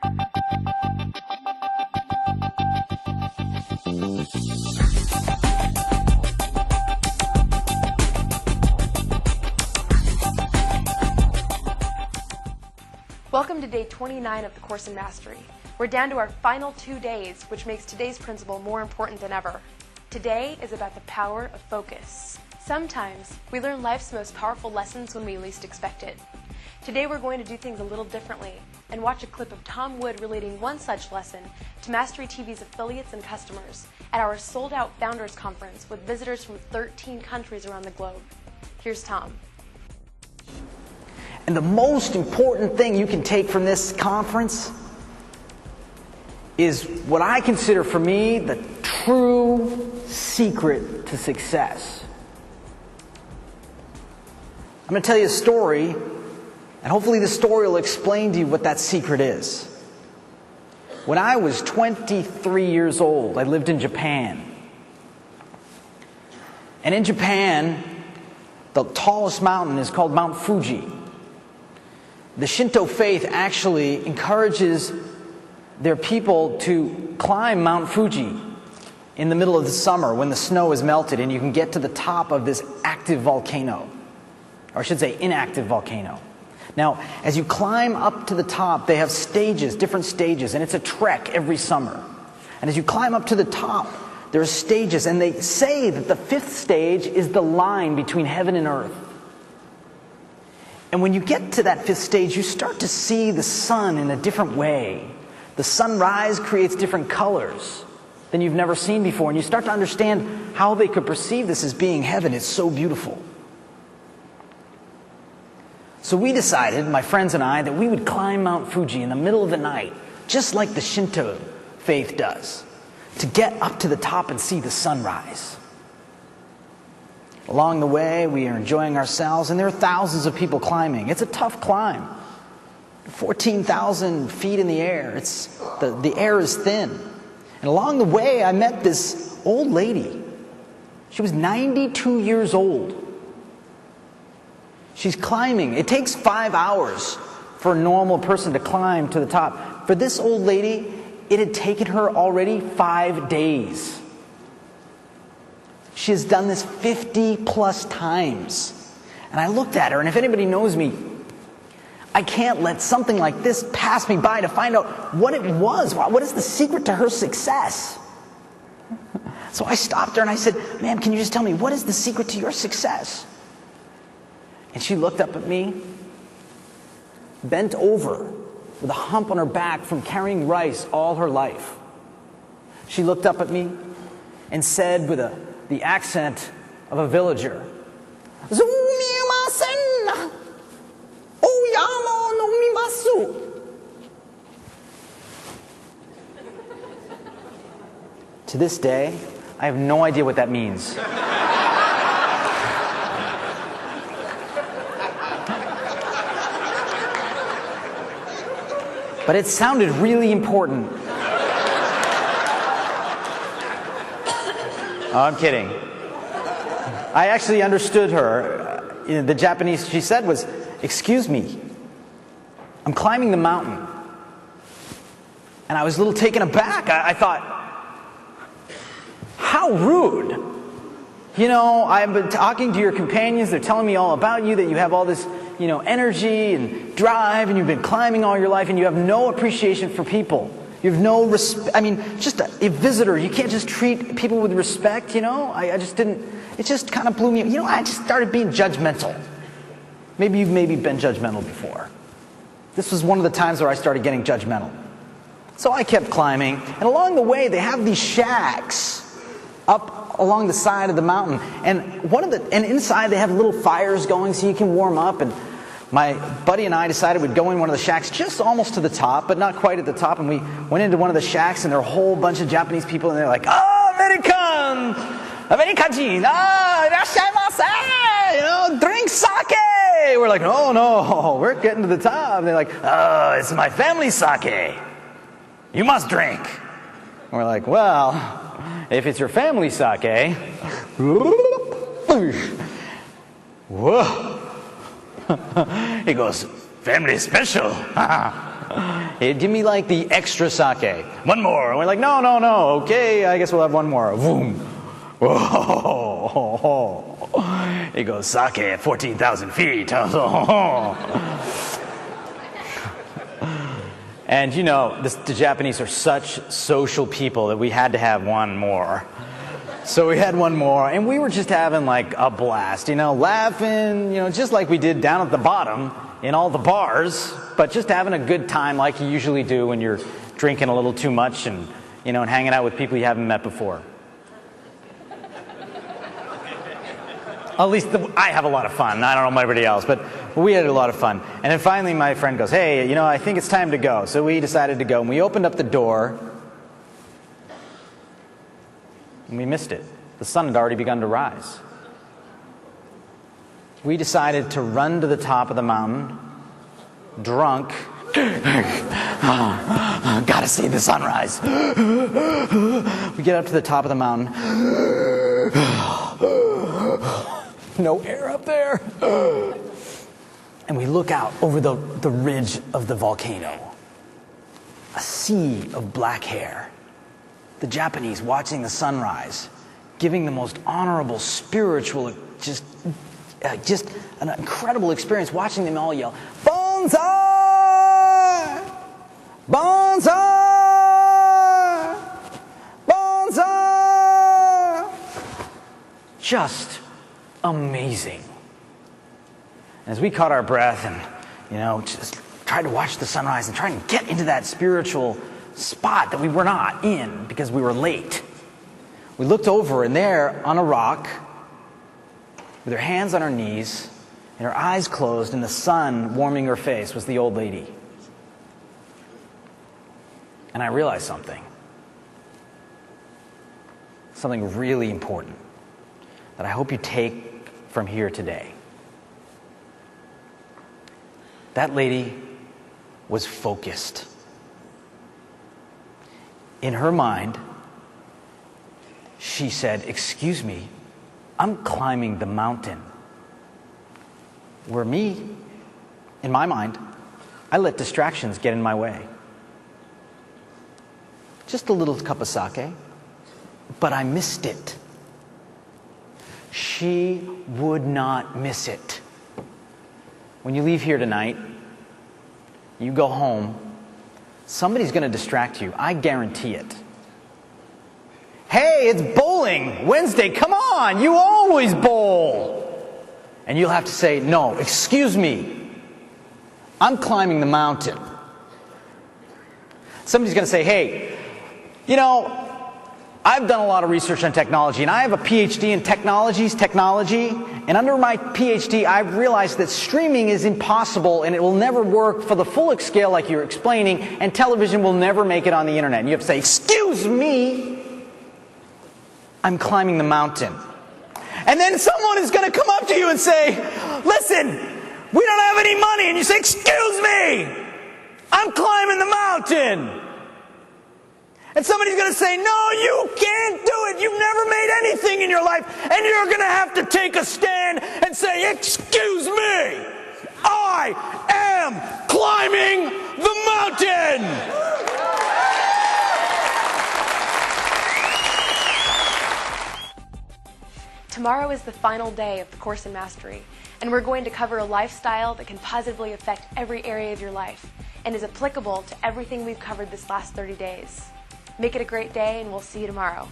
Welcome to day 29 of the course in Mastery. We're down to our final 2 days, which makes today's principle more important than ever. Today is about the power of focus. Sometimes we learn life's most powerful lessons when we least expect it. Today we're going to do things a little differently and watch a clip of Tom Wood relating one such lesson to Mastery TV's affiliates and customers at our sold-out Founders Conference with visitors from 13 countries around the globe. Here's Tom. And the most important thing you can take from this conference is what I consider for me the true secret to success. I'm going to tell you a story, and hopefully the story will explain to you what that secret is. When I was 23 years old, I lived in Japan. And in Japan, the tallest mountain is called Mount Fuji. The Shinto faith actually encourages their people to climb Mount Fuji in the middle of the summer when the snow is melted and you can get to the top of this active volcano, or I should say inactive volcano. Now, as you climb up to the top, they have stages, different stages, and it's a trek every summer. And as you climb up to the top, there are stages, and they say that the 5th stage is the line between heaven and earth. And when you get to that 5th stage, you start to see the sun in a different way. The sunrise creates different colors than you've never seen before, and you start to understand how they could perceive this as being heaven. It's so beautiful. So we decided, my friends and I, that we would climb Mount Fuji in the middle of the night, just like the Shinto faith does, to get up to the top and see the sunrise. Along the way, we are enjoying ourselves, and there are thousands of people climbing. It's a tough climb. 14,000 feet in the air. The air is thin. And along the way, I met this old lady. She was 92 years old. She's climbing. It takes 5 hours for a normal person to climb to the top. For this old lady, it had taken her already 5 days. She has done this 50 plus times. And I looked at her, and if anybody knows me, I can't let something like this pass me by to find out what it was. What is the secret to her success? So I stopped her and I said, "Ma'am, can you just tell me, what is the secret to your success?" And she looked up at me, bent over with a hump on her back from carrying rice all her life. She looked up at me and said with the accent of a villager, "Sumimasen, oyama no mimasu." To this day, I have no idea what that means. But it sounded really important. Oh, I'm kidding. I actually understood her. The Japanese she said was, "Excuse me, I'm climbing the mountain." And I was a little taken aback. I thought, how rude. You know, I've been talking to your companions. They're telling me all about you, that you have all this, energy and drive, and you've been climbing all your life, and you have no appreciation for people. You have no respect. I mean, just a visitor. You can't just treat people with respect, I just didn't. It just kind of blew me. I just started being judgmental. Maybe you've been judgmental before. This was one of the times where I started getting judgmental. So I kept climbing, and along the way, they have these shacks up along the side of the mountain, and inside they have little fires going so you can warm up. And my buddy and I decided we'd go in one of the shacks just almost to the top, but not quite at the top. And we went into one of the shacks, and there were a whole bunch of Japanese people, and they're like, "Oh, American! American! Ah, irashaimase! Drink sake!" We're like, "No, we're getting to the top." And they're like, "Oh, it's my family sake. You must drink." And we're like, "Well, if it's your family sake..." Whoa. He goes, "Family special." Hey, give me like the extra sake. One more. And we're like, no, no, no. Okay, I guess we'll have one more. Boom. Whoa. He goes, sake at 14,000 feet. And you know, the Japanese are such social people that we had to have one more. So we had one more, and we were just having like a blast, you know, laughing, you know, just like we did down at the bottom in all the bars, but just having a good time like you usually do when you're drinking a little too much and, you know, and hanging out with people you haven't met before. At least I have a lot of fun. I don't know about everybody else, but we had a lot of fun. And then finally my friend goes, hey, you know, I think it's time to go. So we decided to go, and we opened up the door, and we missed it. The sun had already begun to rise. We decided to run to the top of the mountain, drunk. Gotta see the sunrise. We get up to the top of the mountain. No air up there. And we look out over the ridge of the volcano. A sea of black hair. The Japanese watching the sunrise, giving the most honorable, spiritual, just an incredible experience, watching them all yell, "Bonsai! Bonsai! Bonsai!" Just amazing. As we caught our breath and, you know, just tried to watch the sunrise and try and get into that spiritual spot that we were not in because we were late, we looked over, and there on a rock, with her hands on her knees and her eyes closed and the sun warming her face, was the old lady. And I realized something really important that I hope you take from here today. That lady was focused. In her mind, she said, "Excuse me, I'm climbing the mountain." Where me, in my mind, I let distractions get in my way. Just a little cup of sake, but I missed it. She would not miss it. When you leave here tonight, you go home, somebody's going to distract you. I guarantee it. "Hey, it's bowling Wednesday. Come on, you always bowl." And you'll have to say, "No, excuse me. I'm climbing the mountain." Somebody's going to say, "Hey, you know, I've done a lot of research on technology, and I have a PhD in technology, and under my PhD, I've realized that streaming is impossible, and it will never work for the full scale like you're explaining, and television will never make it on the internet." And you have to say, "Excuse me, I'm climbing the mountain." And then someone is going to come up to you and say, "Listen, we don't have any money." And you say, "Excuse me, I'm climbing the mountain." And somebody's going to say, "No, you can't do it. You've never made anything in your life." And you're going to have to take a stand and say, "Excuse me, I am climbing the mountain." Tomorrow is the final day of the Course in Mastery, and we're going to cover a lifestyle that can positively affect every area of your life and is applicable to everything we've covered this last 30 days. Make it a great day, and we'll see you tomorrow.